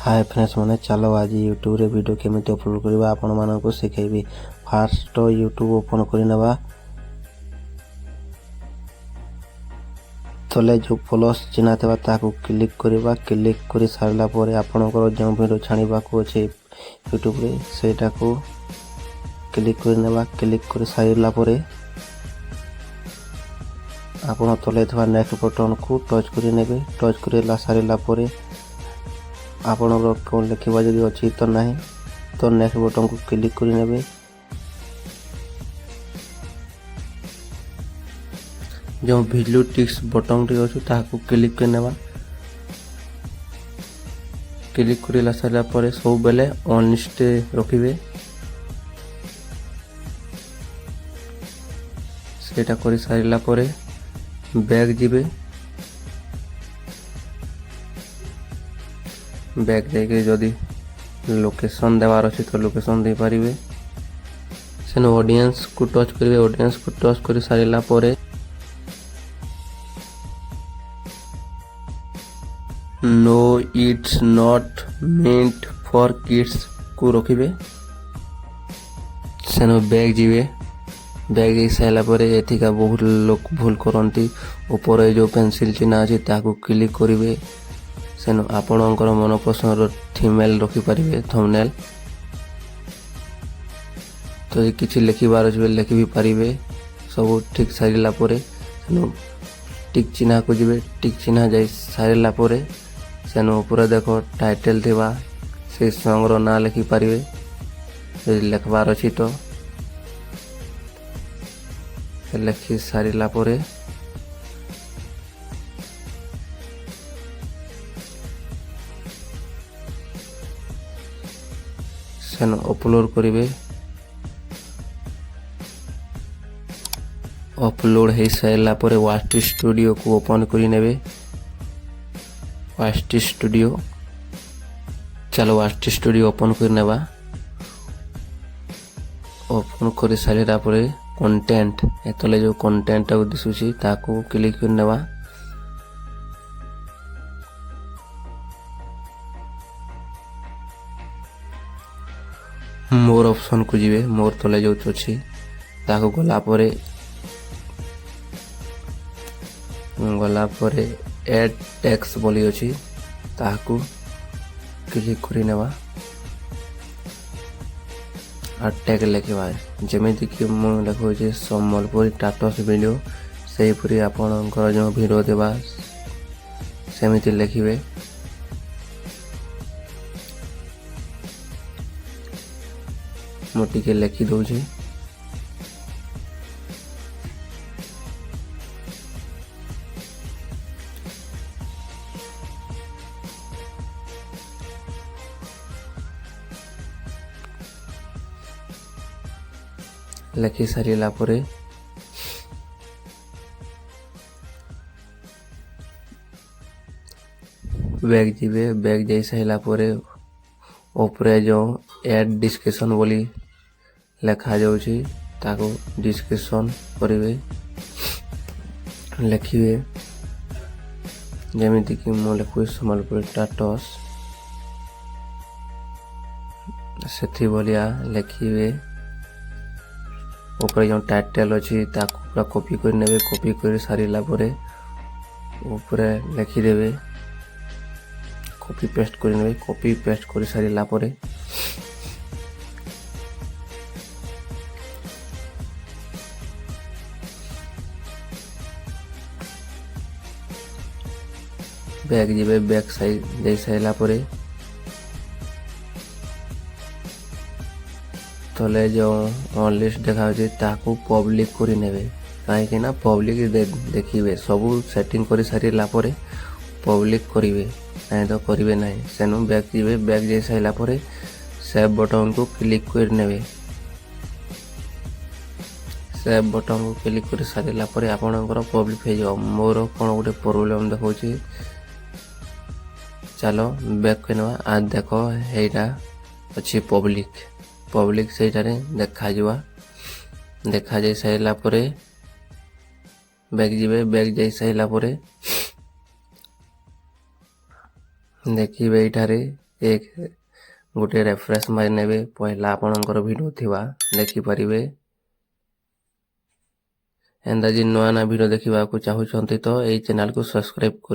Hi friends मैंने चलो आज यूट्यूब रे वीडियो केमिति अपलोड करबा आपण मानक सिखेबी। फास्ट यूट्यूब ओपन करनेबा तले जो प्लस चिन्ह थे ताकू क्लिक करबा। क्लिक कर सारला परे आपनकर जो वीडियो छाणीबा को अछि यूट्यूब रे सेटा को क्लिक करनेबा। क्लिक कर सारला परे आपण तले थवा नेक्स्ट बटन को टच कर नेबे। टच करला सारला परे आपनकर कौन लिखा जदि अच्छी तो नहीं तो नेक्स्ट बटन को क्लिक कर नेबे। जो वीडियो टिक्स बटन टी अच्छी ताकू क्लिक कर नेबा। क्लिक करला सारा परे सब बेले ऑन लिस्ट रखिबे। सेटा कर सारला परे बैक जिबे। बैक जाके जदि लोकेशन देवार अच्छे तो लोकेशन दे पारिबे। सेन ऑडियंस को टच करिवे। ऑडियंस को टच कर सारिला परे no it's not meant for kids को रखिबे। सेन बैक जिवे। बैक जाई साइला परे एथिका बहुत लोग भूल करंती। ऊपर जो पेंसिल चिन्ह अछि ताकू क्लिक करिवे। सेन आपणकर मन पसंद थीमेल रखिपारे थंबनेल। तो ये किसी लिखबार अच्छे लिखि भी पारे। सब ठीक सारा पर टिक चिन्ह को जी। टिक चिन्ह जा सारा पर सेन ऊपर देख टाइटल थिबा से सॉन्ग ना लिखिपारे। लिखबार अच्छी तो लिखि सारा पर सेन अपलोड करिवे। अपलोड हो सारा पर वास्ट स्टूडियो को ओपन करि नेबे। वास्ट स्टूडियो चलो वास्ट स्टूडियो ओपन कर नेबा। ओपन कर सारा पर कंटेंट एतले जो कंटेंट दिसुची ताकू क्लिक कर नेबा। मोर ऑप्शन को जीवे। मोर तले जो अच्छी ताकू गला परे एड टेक्स्ट बोली अच्छी ताकू क्लिक कर नेबा। और टैग लिखा जमीती कि मुझे लिखुचे सम्बलपुरी टाटस वीडियो से पूरी आपणकर जो वीडियो देवा सेमिति लिखिबे। मोटी लिखि दौचे। लिखि सारा पर बैग जीवे। बैग जा सारा पर ऊपर जो एड डिस्क्रिप्शन बोली लिखा जाउची ताको डिस्क्रिप्शन करिवे लिखिवे। जमीती कि मो लिखुए सम्बलपुरी टाटस से भलिया लिखिवे। ऊपर जो टाइटल अच्छी ताको पूरा कॉपी कर नेबे। कॉपी कर सारा पर ऊपर लिखिदेवे। कॉपी पेस्ट कर नेबे। कॉपी पेस्ट कर सारा पर बैक जीवे। बैक साइड जा सारा पर तले जो ऑन लिस्ट देखा ताकू पब्लिक कर नेबे। कहीं ना पब्लिक देखिए सबू सेटिंग कर सारा पर पब्लिक करिवे नहीं तो करिवे नहीं। सेनु बैक जीवे। बैक जा सारा पर सेव बटन को क्लिक कर नेबे। सेव बटन को क्लिक कर सारा पर आपणकर पब्लिक हो जाओ। मोर कौन गोटे प्रोब्लेम देखा चलो बैक करवा। आज देख यहाँ अच्छी पब्लिक पब्लिक से देखा देखा जा सारा पर बैक जीवे। बैक जा सारा पर देखिए ये एक गोटे रेफरेंस मारि नेबे पहला आपणकर वीडियो थिबा देखि परिबे। एंदा जी नया भिडियो देखा चाहूँ तो यही चैनल को सब्सक्राइब कर